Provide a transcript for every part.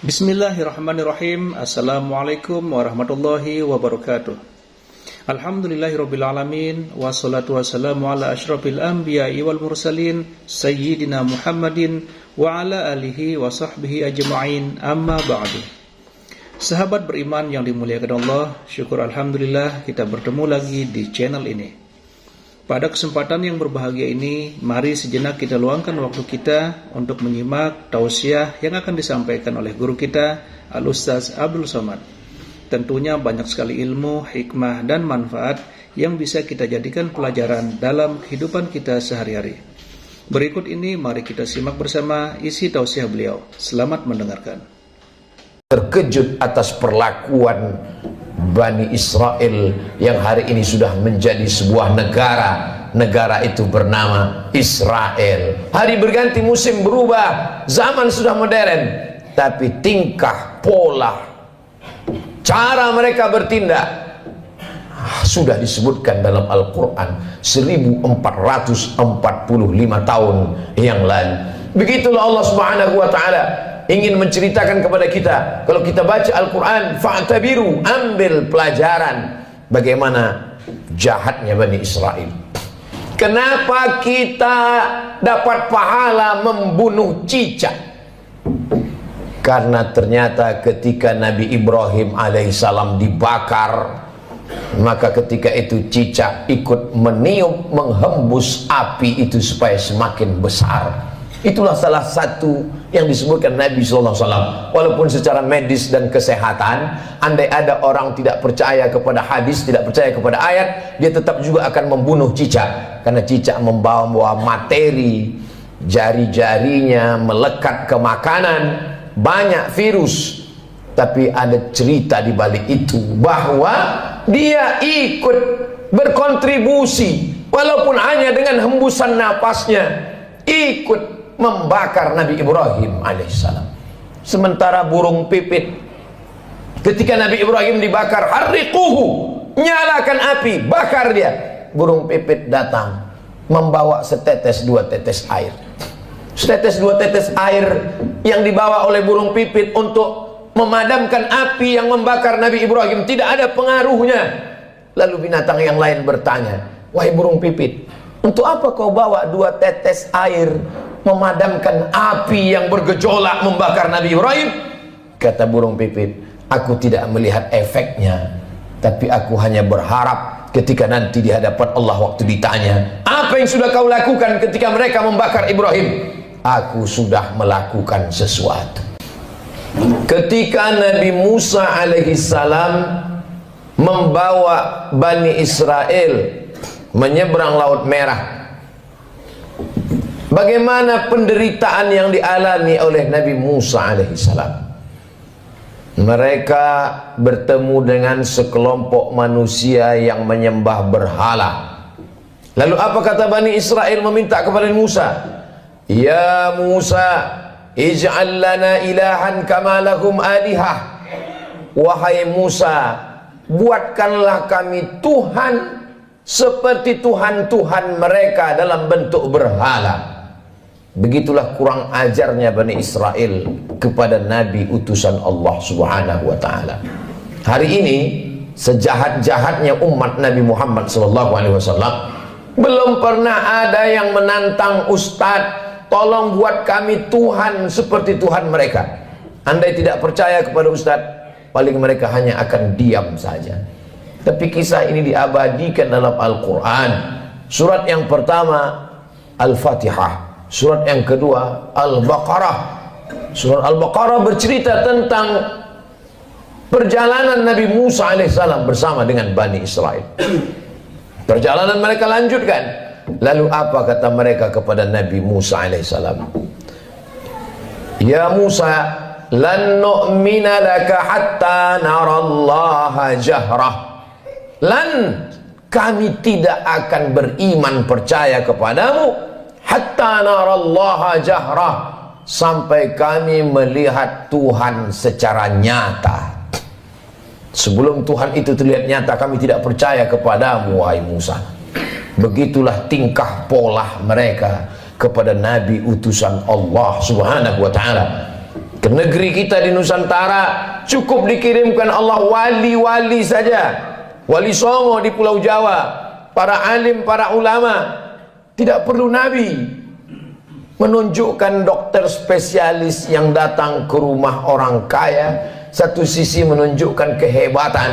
Bismillahirrahmanirrahim. Assalamualaikum warahmatullahi wabarakatuh. Alhamdulillahirrabbilalamin. Wassalatu wassalamu ala ashrafil anbiya'i wal mursalin Sayyidina Muhammadin wa ala alihi wa sahbihi ajma'in. Amma ba'du. Sahabat beriman yang dimuliakan Allah, syukur alhamdulillah kita bertemu lagi di channel ini. Pada kesempatan yang berbahagia ini, mari sejenak kita luangkan waktu kita untuk menyimak tausiah yang akan disampaikan oleh guru kita, Al-Ustaz Abdul Somad. Tentunya banyak sekali ilmu, hikmah, dan manfaat yang bisa kita jadikan pelajaran dalam kehidupan kita sehari-hari. Berikut ini mari kita simak bersama isi tausiah beliau. Selamat mendengarkan. Terkejut atas perlakuan Bani Israel yang hari ini sudah menjadi sebuah negara. Negara itu bernama Israel. Hari berganti, musim berubah, zaman sudah modern, tapi tingkah, pola, cara mereka bertindak sudah disebutkan dalam Al-Quran 1445 tahun yang lalu. Begitulah Allah Subhanahu wa ta'ala ingin menceritakan kepada kita. Kalau kita baca Al-Quran, fa'tabiru, ambil pelajaran bagaimana jahatnya Bani Israel. Kenapa kita dapat pahala membunuh cicak? Karena ternyata ketika Nabi Ibrahim alaihissalam dibakar, maka ketika itu cicak ikut meniup, menghembus api itu supaya semakin besar. Itulah salah satu yang disebutkan Nabi SAW. Walaupun secara medis dan kesehatan, andai ada orang tidak percaya kepada hadis, tidak percaya kepada ayat, dia tetap juga akan membunuh cicak. Karena cicak membawa materi, jari-jarinya melekat ke makanan, banyak virus. Tapi ada cerita di balik itu, bahwa dia ikut berkontribusi, walaupun hanya dengan hembusan napasnya, ikut membakar Nabi Ibrahim alaihissalam. Sementara burung pipit, ketika Nabi Ibrahim dibakar, harriquhu, nyalakan api, bakar dia. Burung pipit datang membawa setetes dua tetes air. Setetes dua tetes air yang dibawa oleh burung pipit untuk memadamkan api yang membakar Nabi Ibrahim tidak ada pengaruhnya. Lalu binatang yang lain bertanya, wahai burung pipit, untuk apa kau bawa dua tetes air memadamkan api yang bergejolak membakar Nabi Ibrahim? Kata burung pipit, aku tidak melihat efeknya, tapi aku hanya berharap ketika nanti di hadapan Allah waktu ditanya, apa yang sudah kau lakukan ketika mereka membakar Ibrahim? Aku sudah melakukan sesuatu. Ketika Nabi Musa alaihissalam membawa Bani Israel menyeberang Laut Merah, bagaimana penderitaan yang dialami oleh Nabi Musa alaihissalam? Mereka bertemu dengan sekelompok manusia yang menyembah berhala. Lalu apa kata Bani Israel meminta kepada Musa? Ya Musa, ij'al lana ilahan kama lahum alihah. Wahai Musa, buatkanlah kami Tuhan seperti Tuhan-Tuhan mereka dalam bentuk berhala. Begitulah kurang ajarnya Bani Israel kepada Nabi utusan Allah Subhanahu wa ta'ala. Hari ini sejahat-jahatnya umat Nabi Muhammad SAW, belum pernah ada yang menantang Ustadz, tolong buat kami Tuhan seperti Tuhan mereka. Andai tidak percaya kepada Ustadz, paling mereka hanya akan diam saja. Tapi kisah ini diabadikan dalam Al-Quran. Surat yang pertama Al-Fatihah, surat yang kedua Al-Baqarah. Surat Al-Baqarah bercerita tentang perjalanan Nabi Musa alaihissalam bersama dengan Bani Israel. Perjalanan mereka lanjutkan. Lalu apa kata mereka kepada Nabi Musa alaihissalam? Ya Musa, lan nu'mina laka hatta narallaha jahrah. Lan, kami tidak akan beriman percaya kepadamu hatta narallaha jahrah, sampai kami melihat Tuhan secara nyata. Sebelum Tuhan itu terlihat nyata, kami tidak percaya kepadamu wahai Musa. Begitulah tingkah pola mereka kepada Nabi utusan Allah Subhanahu wa ta'ala. Ke negeri kita di Nusantara cukup dikirimkan Allah wali-wali saja, wali songo di Pulau Jawa, para alim, para ulama. Tidak perlu nabi. Menunjukkan dokter spesialis yang datang ke rumah orang kaya, satu sisi menunjukkan kehebatan,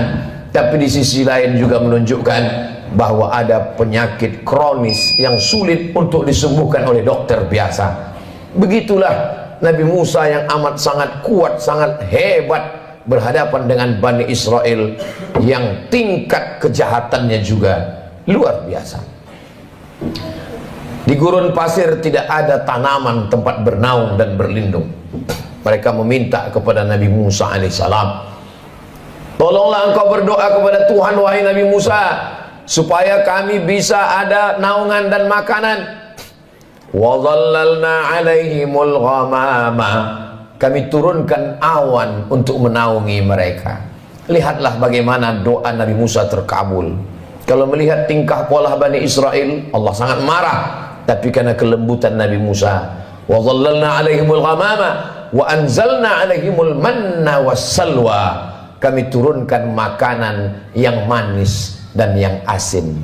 tapi di sisi lain juga menunjukkan bahwa ada penyakit kronis yang sulit untuk disembuhkan oleh dokter biasa. Begitulah Nabi Musa yang amat sangat kuat, sangat hebat berhadapan dengan Bani Israel yang tingkat kejahatannya juga luar biasa. Di gurun pasir tidak ada tanaman tempat bernaung dan berlindung. Mereka meminta kepada Nabi Musa alaihissalam, tolonglah engkau berdoa kepada Tuhan wahai Nabi Musa, supaya kami bisa ada naungan dan makanan. Wa dhallalna alaihimul ghamama, kami turunkan awan untuk menaungi mereka. Lihatlah bagaimana doa Nabi Musa terkabul. Kalau melihat tingkah pola Bani Israel, Allah sangat marah. Tapi karena kelembutan Nabi Musa, wa dhallalna alaihimul ghamama wa anzalna alaihimul manna wassalwa, kami turunkan makanan yang manis dan yang asin.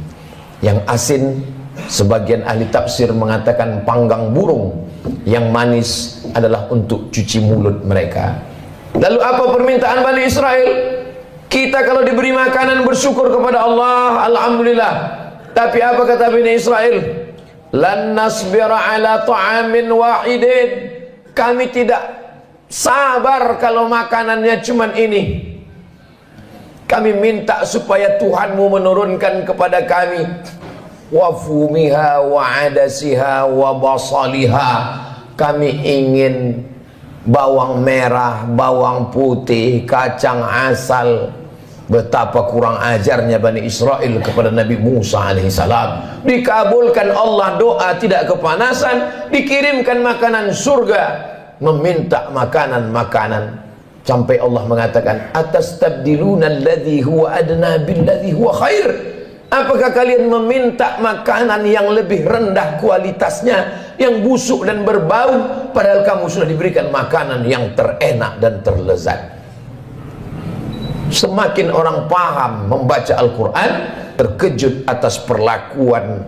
Yang asin sebagian ahli tafsir mengatakan panggang burung, yang manis adalah untuk cuci mulut mereka. Lalu apa permintaan Bani Israel? Kita kalau diberi makanan bersyukur kepada Allah, alhamdulillah. Tapi apa kata Bani Israel? Lan nasbira ala ta'amin wahidin, kami tidak sabar kalau makanannya cuman ini. Kami minta supaya Tuhanmu menurunkan kepada kami wa fumiha wa adasiha wa basaliha, kami ingin bawang merah, bawang putih, kacang asal. Betapa kurang ajarnya Bani Israel kepada Nabi Musa alaihissalam. Dikabulkan Allah doa, tidak kepanasan, dikirimkan makanan surga, meminta makanan-makanan. Sampai Allah mengatakan, atastabdiluna alladhi huwa adna billadhi huwa khair. Apakah kalian meminta makanan yang lebih rendah kualitasnya, yang busuk dan berbau, padahal kamu sudah diberikan makanan yang terenak dan terlezat? Semakin orang paham membaca Al-Quran, terkejut atas perlakuan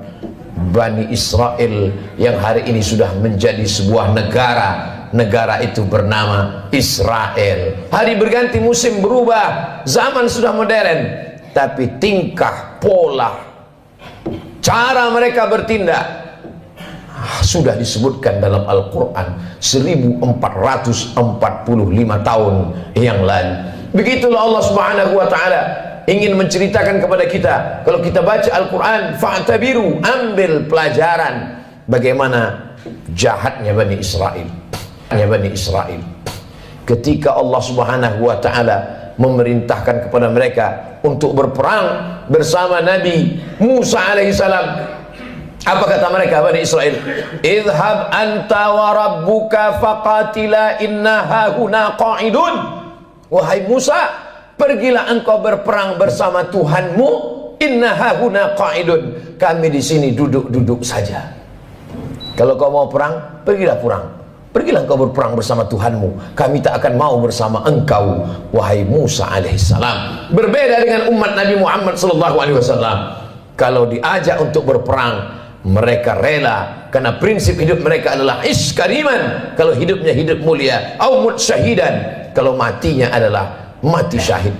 Bani Israel yang hari ini sudah menjadi sebuah negara. Negara itu bernama Israel. Hari berganti, musim berubah, zaman sudah modern, tapi tingkah, pola, cara mereka bertindak sudah disebutkan dalam Al-Quran 1445 tahun yang lalu. Begitulah Allah Subhanahu wa ta'ala ingin menceritakan kepada kita. Kalau kita baca Al-Quran, fa'tabiru, ambil pelajaran bagaimana jahatnya Bani Israel. Bani Israel ketika Allah Subhanahu wa ta'ala memerintahkan kepada mereka untuk berperang bersama Nabi Musa alaihissalam. Apa kata mereka Bani Israel? Idhab anta wa rabbuka faqatila inna hahuna qa'idun. Wahai Musa, pergilah engkau berperang bersama Tuhanmu. Inna hahuna qa'idun, kami di sini duduk-duduk saja. Kalau kau mau perang, pergilah perang. Pergilah engkau berperang bersama Tuhanmu. Kami tak akan mau bersama engkau, wahai Musa alaihissalam. Berbeda dengan umat Nabi Muhammad sallallahu alaihi wasallam. Kalau diajak untuk berperang, mereka rela, karena prinsip hidup mereka adalah ish kariman. Kalau hidupnya hidup mulia, au mut syahidan, kalau matinya adalah mati syahid.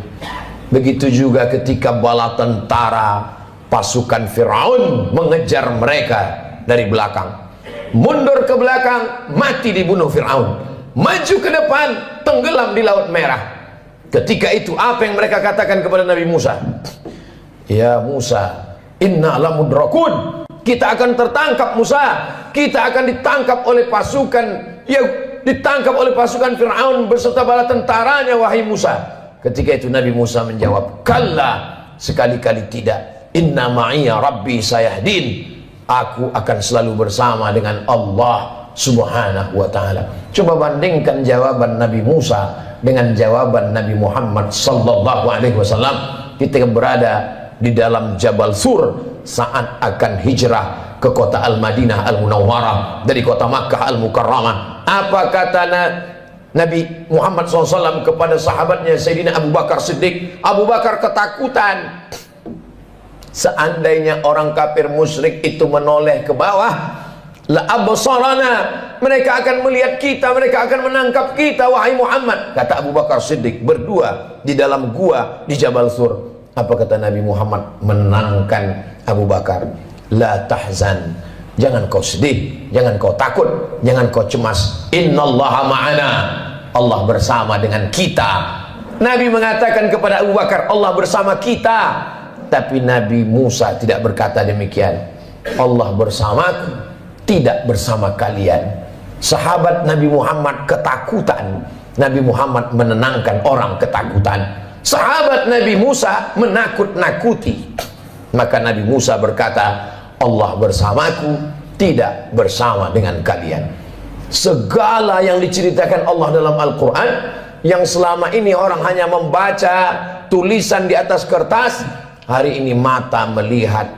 Begitu juga ketika bala tentara pasukan Firaun mengejar mereka dari belakang. Mundur ke belakang, mati dibunuh Firaun. Maju ke depan, tenggelam di Laut Merah. Ketika itu apa yang mereka katakan kepada Nabi Musa? Ya Musa, inna lamudrakun, kita akan tertangkap Musa, kita akan ditangkap oleh pasukan, ya ditangkap oleh pasukan Fir'aun beserta bala tentaranya wahai Musa. Ketika itu Nabi Musa menjawab, kalla, sekali-kali tidak, inna ma'iya rabbi sayahdin, aku akan selalu bersama dengan Allah Subhanahu wa ta'ala. Coba bandingkan jawaban Nabi Musa dengan jawaban Nabi Muhammad sallallahu alaihi wasallam ketika berada di dalam Jabal Sur saat akan hijrah ke kota Al-Madinah Al-Munawwarah dari kota Makkah Al-Mukarramah. Apa kata Nabi Muhammad SAW kepada sahabatnya Sayyidina Abu Bakar Siddiq. Abu Bakar ketakutan. Seandainya orang kafir musyrik itu menoleh ke bawah, la absarana, mereka akan melihat kita, mereka akan menangkap kita wahai Muhammad. Kata Abu Bakar Siddiq berdua di dalam gua di Jabal Sur. Apa kata Nabi Muhammad menenangkan Abu Bakar? La tahzan, jangan kau sedih, jangan kau takut, jangan kau cemas. Innallaha ma'ana, Allah bersama dengan kita. Nabi mengatakan kepada Abu Bakar, Allah bersama kita. Tapi Nabi Musa tidak berkata demikian. Allah bersamaku, tidak bersama kalian. Sahabat Nabi Muhammad ketakutan, Nabi Muhammad menenangkan orang ketakutan. Sahabat Nabi Musa menakut-nakuti. Maka Nabi Musa berkata, Allah bersamaku, tidak bersama dengan kalian. Segala yang diceritakan Allah dalam Al-Quran, yang selama ini orang hanya membaca tulisan di atas kertas, hari ini mata melihat,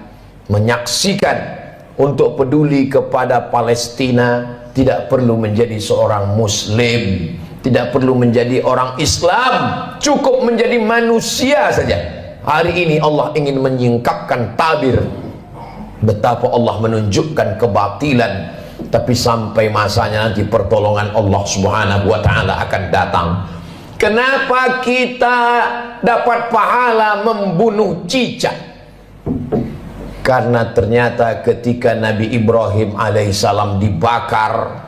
menyaksikan. Untuk peduli kepada Palestina, tidak perlu menjadi seorang Muslim, tidak perlu menjadi orang Islam, cukup menjadi manusia saja. Hari ini Allah ingin menyingkapkan tabir betapa Allah menunjukkan kebatilan. Tapi sampai masanya nanti pertolongan Allah Subhanahu wa ta'ala akan datang. Kenapa kita dapat pahala membunuh cicak? Karena ternyata ketika Nabi Ibrahim alaihissalam dibakar,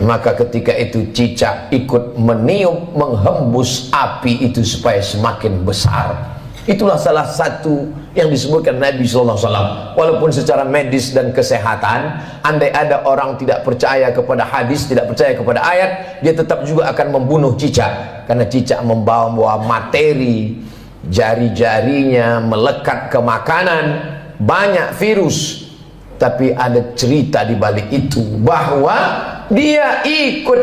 maka ketika itu cicak ikut meniup, menghembus api itu supaya semakin besar. Itulah salah satu yang disebutkan Nabi SAW. Walaupun secara medis dan kesehatan, andai ada orang tidak percaya kepada hadis, tidak percaya kepada ayat, dia tetap juga akan membunuh cicak. Karena cicak membawa materi, jari-jarinya melekat ke makanan, banyak virus. Tapi ada cerita di balik itu, bahwa dia ikut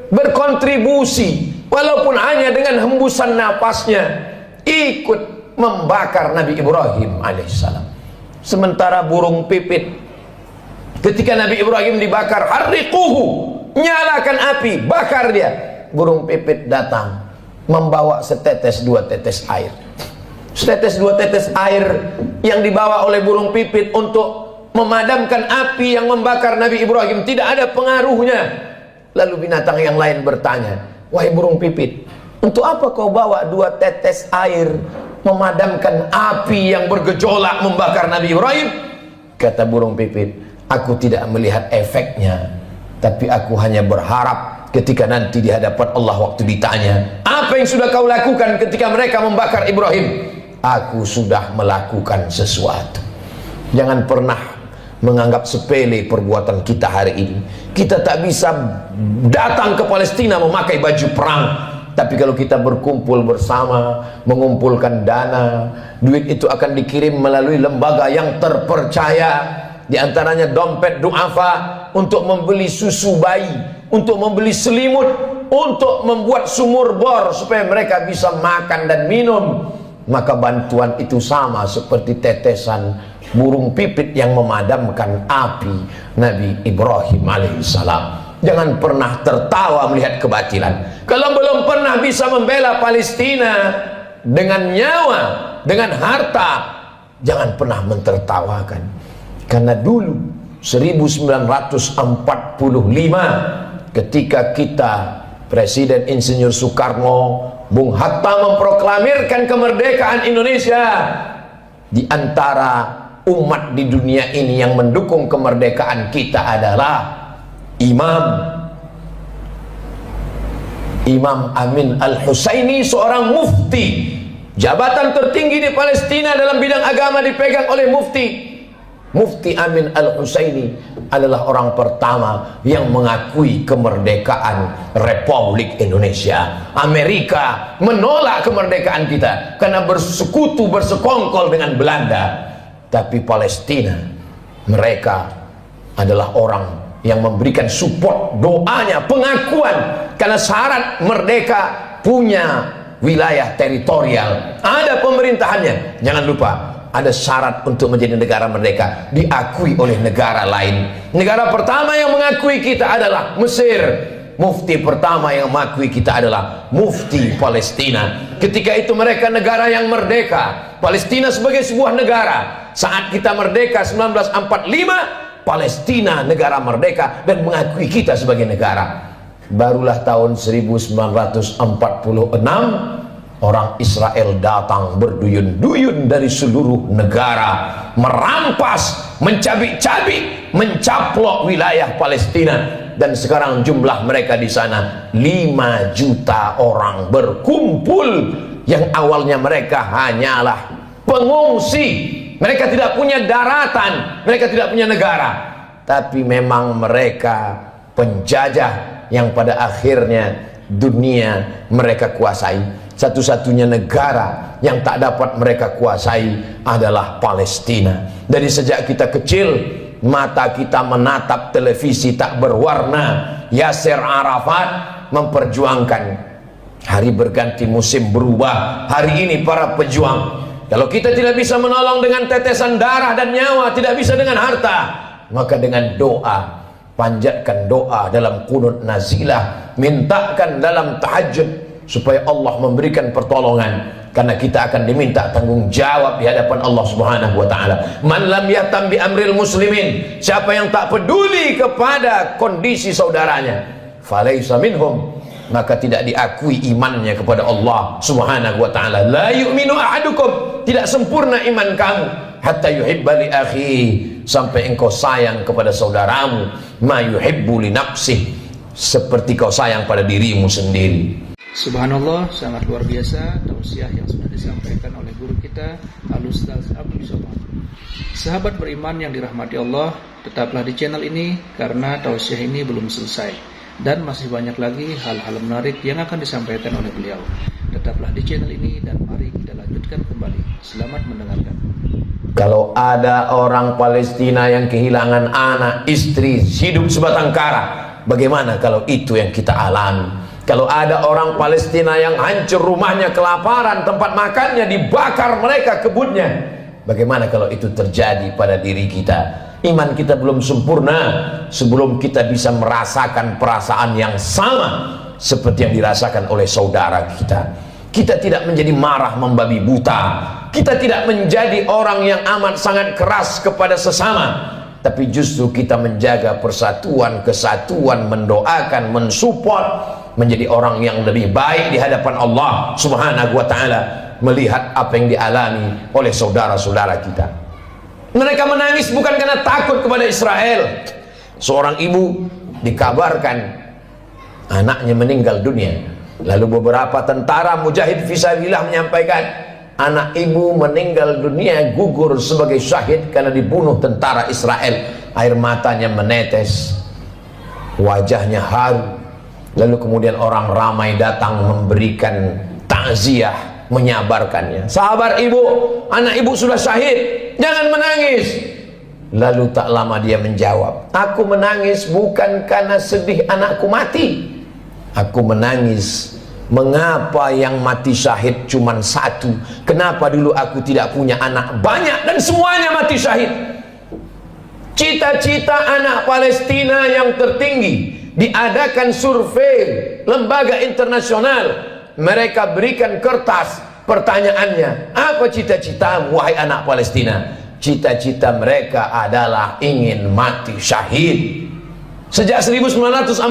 berkontribusi, walaupun hanya dengan hembusan napasnya, ikut membakar Nabi Ibrahim alaihissalam. Sementara burung pipit, ketika Nabi Ibrahim dibakar, harriquhu, nyalakan api, bakar dia. Burung pipit datang membawa setetes dua tetes air. Setetes dua tetes air yang dibawa oleh burung pipit untuk memadamkan api yang membakar Nabi Ibrahim tidak ada pengaruhnya. Lalu binatang yang lain bertanya, wahai burung pipit, untuk apa kau bawa dua tetes air memadamkan api yang bergejolak membakar Nabi Ibrahim? Kata burung pipit, aku tidak melihat efeknya, tapi aku hanya berharap ketika nanti di hadapan Allah waktu ditanya, apa yang sudah kau lakukan ketika mereka membakar Ibrahim? Aku sudah melakukan sesuatu. Jangan pernah menganggap sepele perbuatan kita hari ini. Kita tak bisa datang ke Palestina memakai baju perang, tapi kalau kita berkumpul bersama, mengumpulkan dana, duit itu akan dikirim melalui lembaga yang terpercaya. Di antaranya dompet duafa, untuk membeli susu bayi, untuk membeli selimut, untuk membuat sumur bor supaya mereka bisa makan dan minum. Maka bantuan itu sama seperti tetesan burung pipit yang memadamkan api Nabi Ibrahim alaihissalam. Jangan pernah tertawa melihat kebatilan. Kalau belum pernah bisa membela Palestina dengan nyawa, dengan harta, jangan pernah mentertawakan. Karena dulu 1945 ketika kita Presiden Insinyur Soekarno, Bung Hatta memproklamirkan kemerdekaan Indonesia, di antara umat di dunia ini yang mendukung kemerdekaan kita adalah Imam Amin Al-Husaini, seorang mufti. Jabatan tertinggi di Palestina dalam bidang agama dipegang oleh mufti. Mufti Amin Al-Husaini adalah orang pertama yang mengakui kemerdekaan Republik Indonesia. Amerika menolak kemerdekaan kita karena bersekutu, bersekongkol dengan Belanda. Tapi Palestina, mereka adalah orang yang memberikan support, doanya, pengakuan. Karena syarat merdeka punya wilayah teritorial, ada pemerintahannya. Jangan lupa, ada syarat untuk menjadi negara merdeka, diakui oleh negara lain. Negara pertama yang mengakui kita adalah Mesir. mufti pertama yang mengakui kita adalah mufti Palestina. Ketika itu mereka negara yang merdeka, Palestina sebagai sebuah negara. Saat kita merdeka 1945, Palestina negara merdeka dan mengakui kita sebagai negara. Barulah tahun 1946 orang Israel datang berduyun-duyun dari seluruh negara, merampas, mencabik-cabik, mencaplok wilayah Palestina, dan sekarang jumlah mereka di sana 5 juta orang berkumpul. Yang awalnya mereka hanyalah pengungsi, mereka tidak punya daratan, mereka tidak punya negara, tapi memang mereka penjajah yang pada akhirnya dunia mereka kuasai. Satu-satunya negara yang tak dapat mereka kuasai adalah Palestina. Dari sejak kita kecil, mata kita menatap televisi tak berwarna. Yasser Arafat memperjuangkan. Hari berganti, musim berubah. Hari ini para pejuang, kalau kita tidak bisa menolong dengan tetesan darah dan nyawa, tidak bisa dengan harta, maka dengan doa. Panjatkan doa dalam qunut nazilah, mintakan dalam tahajud supaya Allah memberikan pertolongan, karena kita akan diminta tanggung jawab di hadapan Allah Subhanahu wa taala. Man lam yatam bi amril muslimin, siapa yang tak peduli kepada kondisi saudaranya, falaisa minhum, maka tidak diakui imannya kepada Allah Subhanahu wa taala. La yu'minu ahadukum, tidak sempurna iman kamu, hatta yuhibba li akhi, sampai engkau sayang kepada saudaramu, ma yuhibbu li nafsih, seperti kau sayang pada dirimu sendiri. Subhanallah, sangat luar biasa tausiah yang sudah disampaikan oleh guru kita Al-Ustaz Abdul Somad. Sahabat beriman yang dirahmati Allah, tetaplah di channel ini karena tausiah ini belum selesai dan masih banyak lagi hal-hal menarik yang akan disampaikan oleh beliau. Tetaplah di channel ini dan mari kita lanjutkan kembali. Selamat mendengarkan. Kalau ada orang Palestina yang kehilangan anak, istri, hidup sebatang kara, bagaimana kalau itu yang kita alami? Kalau ada orang Palestina yang hancur rumahnya kelaparan, tempat makannya dibakar mereka kebunnya, bagaimana kalau itu terjadi pada diri kita? Iman kita belum sempurna sebelum kita bisa merasakan perasaan yang sama seperti yang dirasakan oleh saudara kita. Kita tidak menjadi marah membabi buta, kita tidak menjadi orang yang amat sangat keras kepada sesama, tapi justru kita menjaga persatuan, kesatuan, mendoakan, mensupport, menjadi orang yang lebih baik di hadapan Allah Subhanahu wa taala, melihat apa yang dialami oleh saudara-saudara kita. Mereka menangis bukan karena takut kepada Israel. Seorang ibu dikabarkan anaknya meninggal dunia. Lalu beberapa tentara mujahid fisabilillah menyampaikan, anak ibu meninggal dunia, gugur sebagai syahid karena dibunuh tentara Israel. Air matanya menetes, wajahnya haru. Lalu kemudian orang ramai datang memberikan takziah, menyabarkannya. Sabar ibu, anak ibu sudah syahid, jangan menangis. Lalu tak lama dia menjawab, aku menangis bukan karena sedih anakku mati, aku menangis mengapa yang mati syahid cuma satu, kenapa dulu aku tidak punya anak banyak dan semuanya mati syahid. Cita-cita anak Palestina yang tertinggi, diadakan survei lembaga internasional, mereka berikan kertas, pertanyaannya, apa cita-citamu wahai anak Palestina? Cita-cita mereka adalah ingin mati syahid. Sejak 1946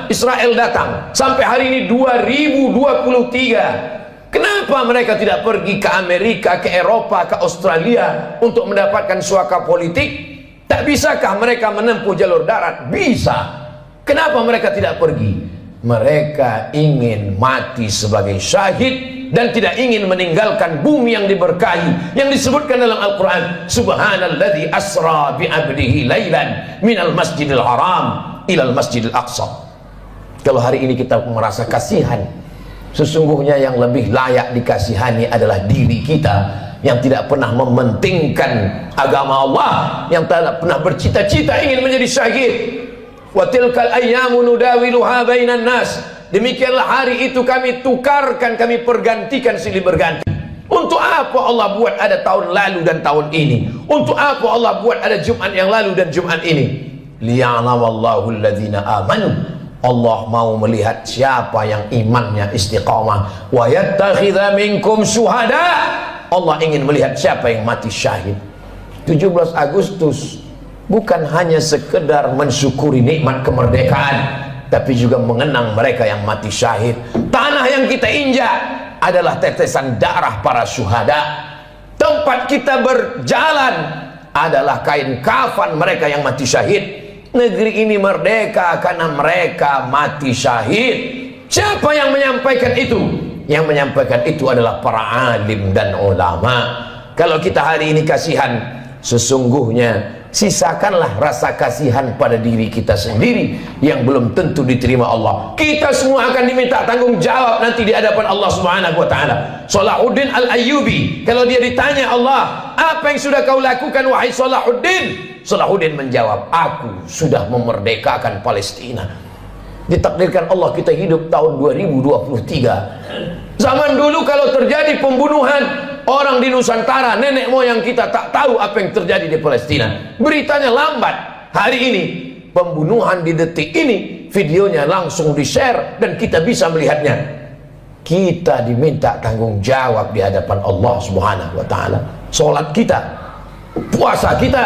Israel datang sampai hari ini 2023. Kenapa mereka tidak pergi ke Amerika, ke Eropa, ke Australia untuk mendapatkan suaka politik? Tak bisakah mereka menempuh jalur darat? Bisa. Kenapa mereka tidak pergi? Mereka ingin mati sebagai syahid dan tidak ingin meninggalkan bumi yang diberkahi, yang disebutkan dalam Al-Quran, subhanalladzi asra bi'abdihi laylan minal masjidil haram ilal masjidil aqsa. Kalau hari ini kita merasa kasihan, sesungguhnya yang lebih layak dikasihani adalah diri kita yang tidak pernah mementingkan agama Allah, yang tidak pernah bercita-cita ingin menjadi syahid. Wa tilkal ayyamu nudawiluha bainan nas, demikianlah hari itu kami tukarkan, kami pergantikan silih berganti. Untuk apa Allah buat ada tahun lalu dan tahun ini? Untuk apa Allah buat ada Jumat yang lalu dan Jumat ini? Liya'lamallahu alladhina amanu Allah mau melihat siapa yang imannya istiqamah. Wa yattakhidha minkum syuhada. Allah ingin melihat siapa yang mati syahid. 17 Agustus bukan hanya sekedar mensyukuri nikmat kemerdekaan, tapi juga mengenang mereka yang mati syahid. Tanah yang kita injak adalah tetesan darah para syuhada. Tempat kita berjalan adalah kain kafan mereka yang mati syahid. Negeri ini merdeka karena mereka mati syahid. Siapa yang menyampaikan itu? Yang menyampaikan itu adalah para alim dan ulama. Kalau kita hari ini kasihan, sesungguhnya sisakanlah rasa kasihan pada diri kita sendiri yang belum tentu diterima Allah. Kita semua akan diminta tanggung jawab nanti di hadapan Allah Subhanahu wa taala. Salahuddin Al-Ayyubi, kalau dia ditanya Allah, apa yang sudah kau lakukan wahai Salahuddin? Salahuddin menjawab, aku sudah memerdekakan Palestina. Ditakdirkan Allah kita hidup tahun 2023. Zaman dulu kalau terjadi pembunuhan orang di Nusantara, nenek moyang kita tak tahu apa yang terjadi di Palestina. Beritanya lambat. Hari ini pembunuhan di detik ini, videonya langsung di-share dan kita bisa melihatnya. Kita diminta tanggung jawab di hadapan Allah Subhanahu wa taala. Salat kita, puasa kita,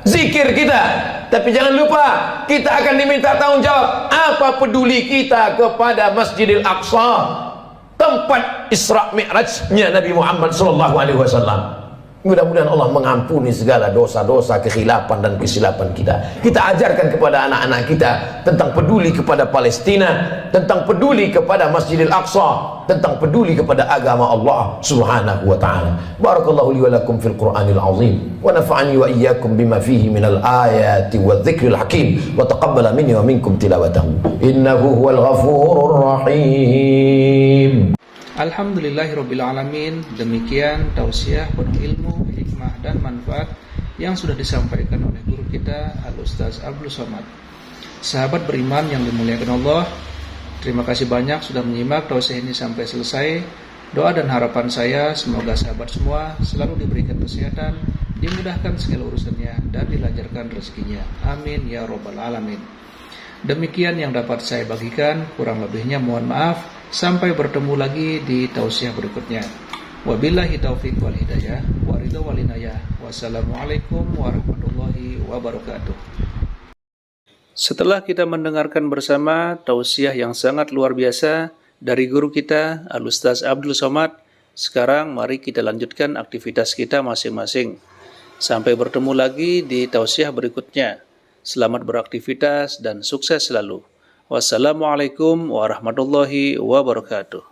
zikir kita, tapi jangan lupa kita akan diminta tanggung jawab. Apa peduli kita kepada Masjidil Aqsa, tempat Isra Mi'rajnya Nabi Muhammad SAW. Mudah-mudahan Allah mengampuni segala dosa-dosa, kekhilafan dan kesilapan kita. Kita ajarkan kepada anak-anak kita tentang peduli kepada Palestina, tentang peduli kepada Masjidil Aqsa, tentang peduli kepada agama Allah Subhanahu wa taala. Barakallahu li wa lakum fil Qur'anil azim wa nafa'ani wa iyyakum bima fihi minal ayati wadh-dhikril hakim wa taqabbala minni wa minkum tilawatahu innahu huwal ghafurur rahim. Alhamdulillahirabbil alamin. Demikian tausiah penuh ilmu, hikmah dan manfaat yang sudah disampaikan oleh guru kita Al-Ustaz Abdul Somad. Sahabat beriman yang dimuliakan Allah, terima kasih banyak sudah menyimak tausiah ini sampai selesai. Doa dan harapan saya semoga sahabat semua selalu diberikan kesehatan, dimudahkan segala urusannya dan dilancarkan rezekinya. Amin ya rabbal alamin. Demikian yang dapat saya bagikan, kurang lebihnya mohon maaf. Sampai bertemu lagi di tausiah berikutnya. Wabillahi taufiq wal hidayah wa ridha wal inayah. Wassalamualaikum warahmatullahi wabarakatuh. Setelah kita mendengarkan bersama tausiah yang sangat luar biasa dari guru kita Al-Ustaz Abdul Somad, sekarang mari kita lanjutkan aktivitas kita masing-masing. Sampai bertemu lagi di tausiah berikutnya. Selamat beraktivitas dan sukses selalu. Wassalamualaikum warahmatullahi wabarakatuh.